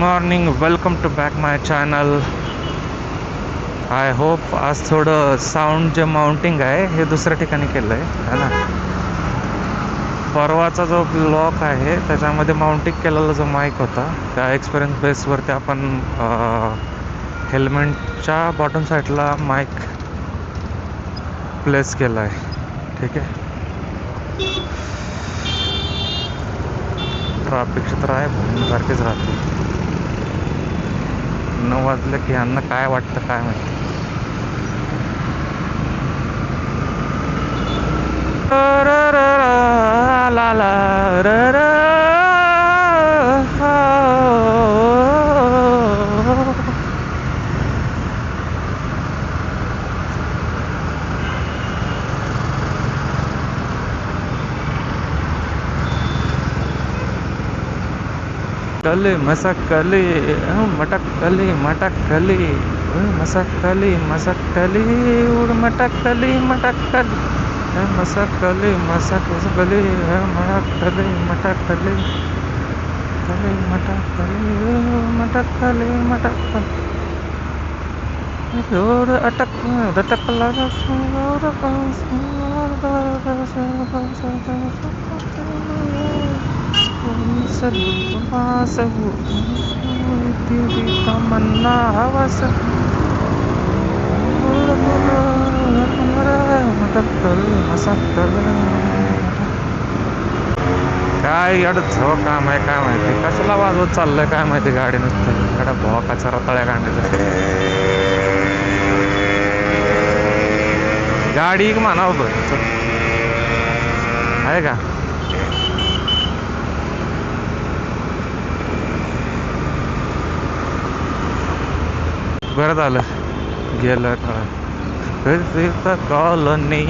Morning, welcome to back my channel. I hope आज थोडं sound जे माउंटिंग आहे हे दुसऱ्या ठिकाणी केलं आहे ना. परवाचा जो ब्लॉक आहे त्याच्यामध्ये माउंटिंग केलेला जो माईक होता त्या एक्सपिरियन्स बेसवरती आपण हेल्मेटच्या बॉटम साईडला माईक प्लेस केला आहे. ठीक आहे. ट्रॅफिक क्षेत्र आहे सारखेच राहते. 9 वाजलं की यांना काय वाटतं काय माहिती. ला ला कली मसकली मटकली मटकली मसकली मसकली उड़ मटकली मटकली मसकली मसकली मटकली मटकली कली मटकली मटकली मटकली और अटक दटक लगा तमन्ना हवस काय अडचण काम आहे काय माहिती. कशाला वाजवत चाललंय काय माहिती. गाडी नुसतं कडा भोकाचा रताळ्या कांड्याचा गाडी म्हणावं बरं आहे का. बरं झालं गेलं कॉलनी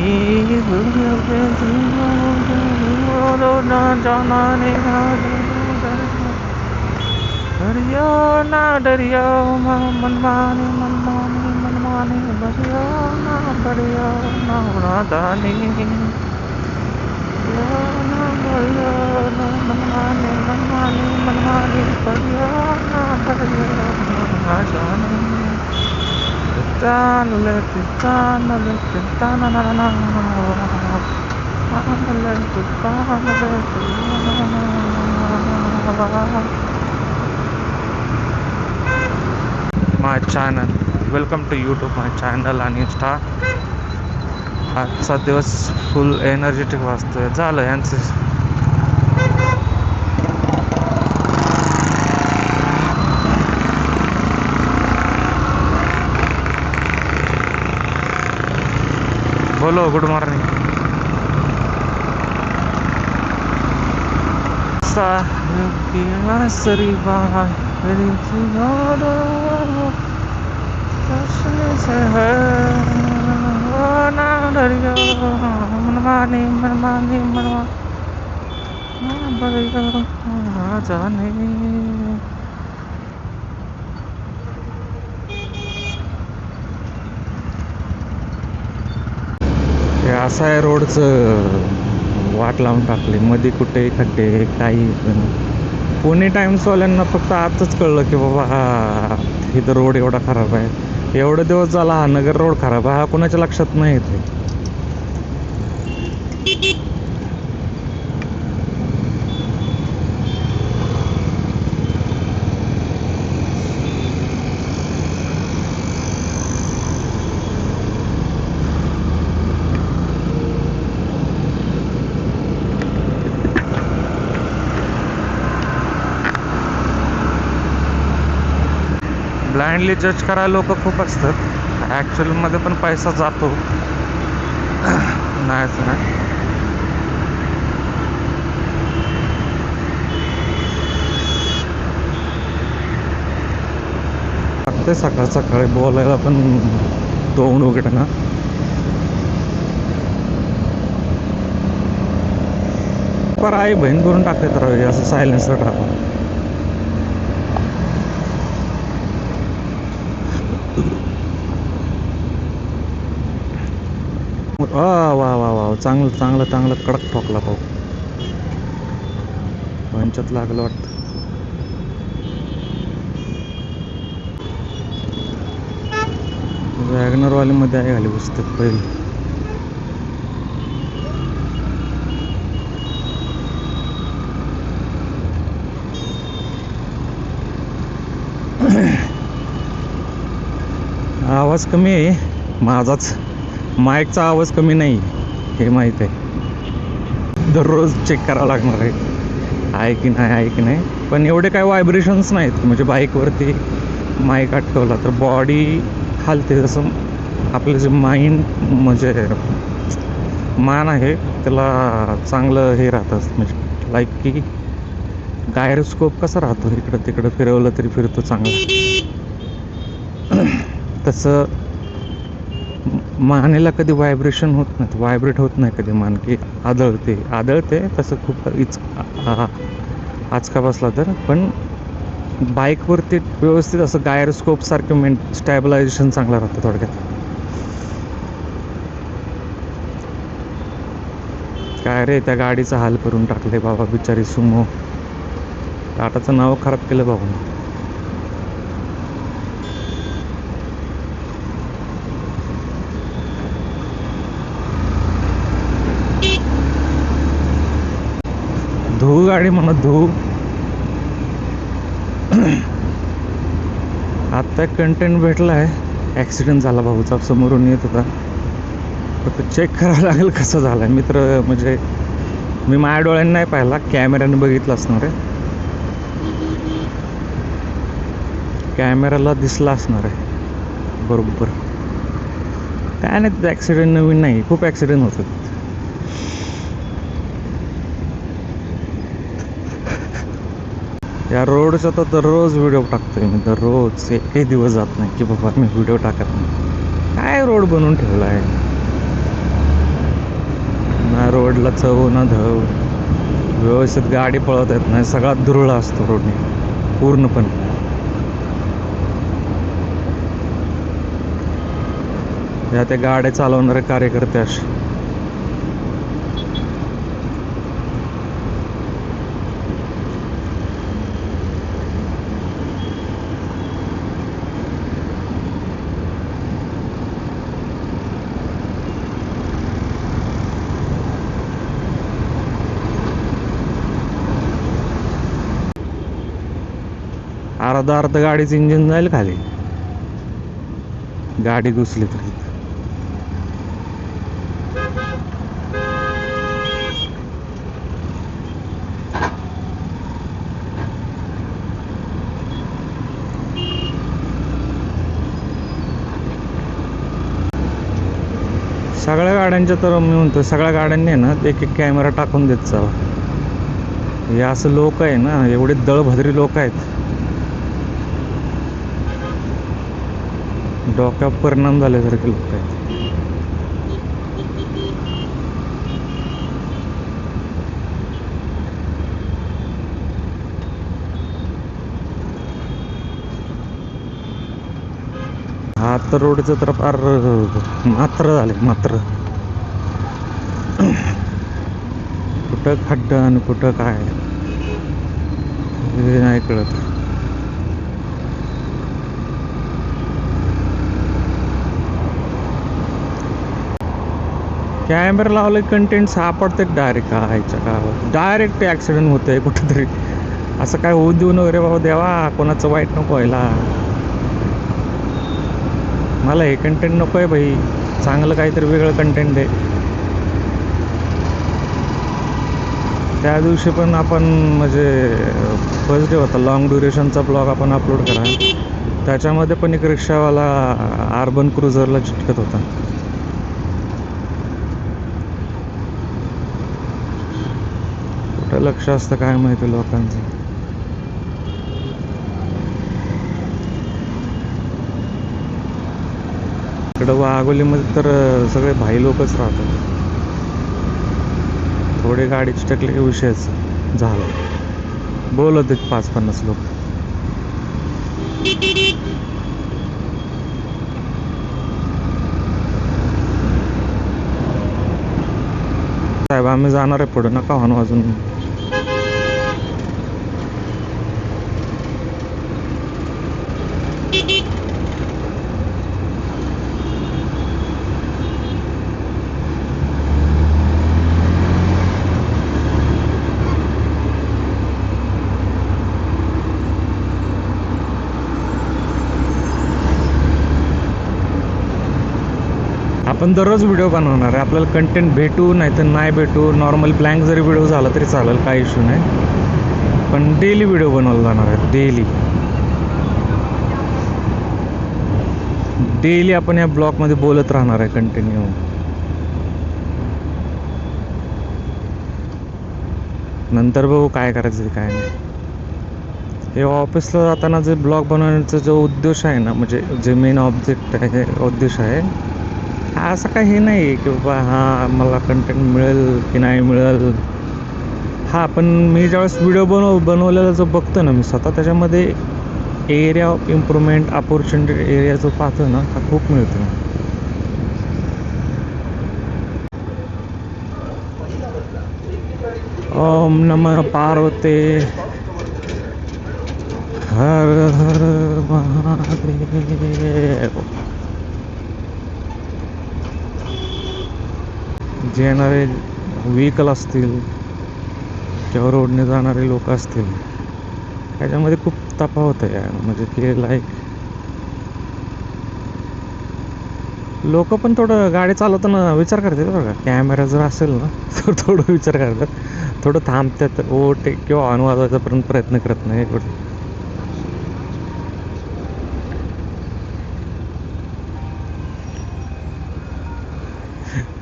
डरियो ना डरियो मनमानी मनमानी मनमानी डरियो ना डरियो ना नादानी ना डरियो ना मनमानी मनमानी मनमानी डरियो ना डरियो ना जाने tanale tanale tanana my channel. Welcome to YouTube my channel आणि इंस्टा. आजचा दिवस फुल एनर्जेटिक वाजतोय. झालं यांचं बोलो. Good morning. सरी मनमानी मनमानी मनमानी जाने असं आहे. रोडचं वाट लावून टाकली मध्ये कुठे खड्डे काही. पुणे टाइम्सवाल्यांना फक्त आजच कळलं की बाबा हा इथं रोड एवढा खराब आहे. एवढे दिवस झाला हा नगर रोड खराब आहे हा कोणाच्या लक्षात नाही येते. ब्लाइंडली जज करायला लोक खूप असतात. ॲक्च्युअलमध्ये पण पैसा जातो नाहीच नाही. ते सकाळ सकाळी बोलायला पण तोंड उघड ना. पर आई बहीण करून टाकत राहावी असं सायलेन्सर राहा. वा वा वा चांगलं चांगलं चांगलं कडक ठोकला पाहू. पंचात लागलं वाटतं. वॅगनरवालीमध्ये आहे खाली पुस्तक पहिले. आवाज कमी आहे माझाच, माईकचा आवाज कमी नाही हे माहीत आहे. दररोज चेक करावं लागणार आहे की नाही, आहे की नाही. पण एवढे काय व्हायब्रेशन्स नाहीत, म्हणजे बाईकवरती माईक अटकवला तर बॉडी हालते. जसं आपलं जे माइंड म्हणजे मान आहे त्याला चांगलं हे राहतं, म्हणजे लाईक की गायरोस्कोप कसा राहतो, इकडं तिकडं फिरवलं तरी फिरतो चांगलं. तसं मानेला कधी व्हायब्रेशन होत नाही, व्हायब्रेट होत नाही कधी मान, की आदळते तसं खूप आचका बसला तर. पण बाईकवरती व्यवस्थित असं गायरोस्कोपसारखं स्टॅबिलायझेशन चांगलं राहतं थोडक्यात. काय रे, त्या गाडीचा हाल करून टाकले बाबा, बिचारी सुमो. टाटाचं नाव खराब केलं बाबा. धू गाडी म्हणा, धू. आत्ता कंटेंट भेटला आहे, ॲक्सिडेंट झाला भाऊचा, समोरून येत होता. फक्त चेक करावं लागेल कसं झालं. मित्र म्हणजे मी माझ्या डोळ्यांनी नाही पाहिला, कॅमेऱ्याने बघितलं असणार आहे, कॅमेराला दिसला असणार आहे बरोबर. काय नाही, तिथं ॲक्सिडेंट नवीन नाही, खूप ॲक्सिडेंट होतात. या रोडचा तर दररोज व्हिडिओ टाकतोय मी, दररोज. एकही दिवस जात नाही की बाबा मी व्हिडिओ टाकत नाही. काय रोड बनवून ठेवला आहे ना, रोडला चव ना धव, व्यवस्थित गाडी पळत येत नाही, सगळा धुरळा असतो रोडने पूर्णपणे. या त्या गाड्या चालवणारे कार्यकर्ते असे. अर्धा गाडीचं इंजिन जाईल खाली, गाडी घुसली तरी. सगळ्या गाड्यांच्या तर मी म्हणतो, सगळ्या गाड्यांनी ना एक एक कॅमेरा टाकून देत जावं. हे असं लोक आहे ना, एवढे दळभद्री लोक आहेत, डोक्यावर परिणाम झाल्यासारखे लोक आहेत. हा तर रोडचं तर फार मात्र झाले, मात्र. कुठं खड्डा आणि कुठं काय हे नाही कळत. कॅमेरा लावले, कंटेंट सापडते डायरेक्ट आयच्या गावात, डायरेक्ट ॲक्सिडेंट होतंय कुठंतरी. असं काय होऊ देऊ नका रे बाबा, देवा कोणाचं वाईट नको व्हायला. मला हे कंटेंट नको आहे भाई, चांगलं काहीतरी वेगळं कंटेंट आहे. त्या दिवशी पण आपण म्हणजे फर्स्ट डे होता, लॉंग ड्युरेशनचा ब्लॉग आपण अपलोड करा, त्याच्यामध्ये पण एक रिक्षावाला अर्बन क्रुझरला चिटकत होता. कुठं लक्ष असतं काय माहिती लोकांचं. इकडं वाघोलीमध्ये तर सगळे भाई लोकच राहतात. थोडी गाडी चिटकली की विषयच झाला, बोलत आहेत 5-50 लोक. साहेब आम्ही जाणार आहे पुढे, नका हॉर्न वाजून. पण दररोज व्हिडिओ बनवणार आहे. आपल्याला कंटेंट भेटू नाही तर नाही भेटू, नॉर्मल ब्लँक जरी व्हिडिओ झाला तरी चालेल, काही इश्यू नाही. पण डेली व्हिडिओ बनवला जाणार आहे. डेली आपण या ब्लॉगमध्ये बोलत राहणार आहे कंटिन्यू. नंतर बघू काय करायचं काय नाही. हे ऑफिसला जाताना जे ब्लॉग बनवण्याचा जो उद्देश आहे ना, म्हणजे जे मेन ऑब्जेक्ट आहे, उद्देश आहे, हा असं काही हे नाही आहे की बाबा हां मला कंटेंट मिळेल की नाही मिळेल. हा पण मी ज्यावेळेस व्हिडिओ बनवलेला जो बघतो ना मी स्वतः, त्याच्यामध्ये area of improvement, opportunity area जो पाहतो ना, हा खूप मिळतो. ओम नमः पार्वते हर हर महादेव. जे येणारे व्हेकल असतील किंवा रोडने जाणारे लोक असतील, त्याच्यामध्ये खूप तफावत आहे यार. म्हणजे ते लाईक लोक पण थोडं गाडी चालवताना विचार करतात बघा. कॅमेरा जर असेल ना तर थोडं विचार करतात, थोडं थांबतात, ओव्हरटेक किंवा हॉर्न वाजवायचा पण प्रयत्न करत नाही.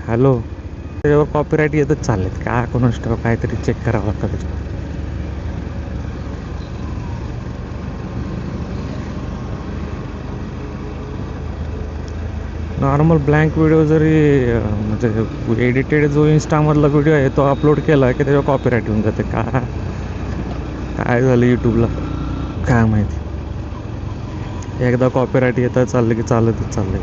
हॅलो, त्याच्यावर कॉपीराईट येतच चाललेत का कोणास ठाऊक, काहीतरी चेक करावं लागतं त्याच्यावर. नॉर्मल ब्लँक व्हिडिओ जरी म्हणजे एडिटेड जो इंस्टामधला व्हिडिओ आहे तो अपलोड केला की त्याच्यावर कॉपीराईट येऊन जाते. काय झालं यूट्यूबला काय माहिती. एकदा कॉपीराईट येतं चाललं की चालतच चाललं.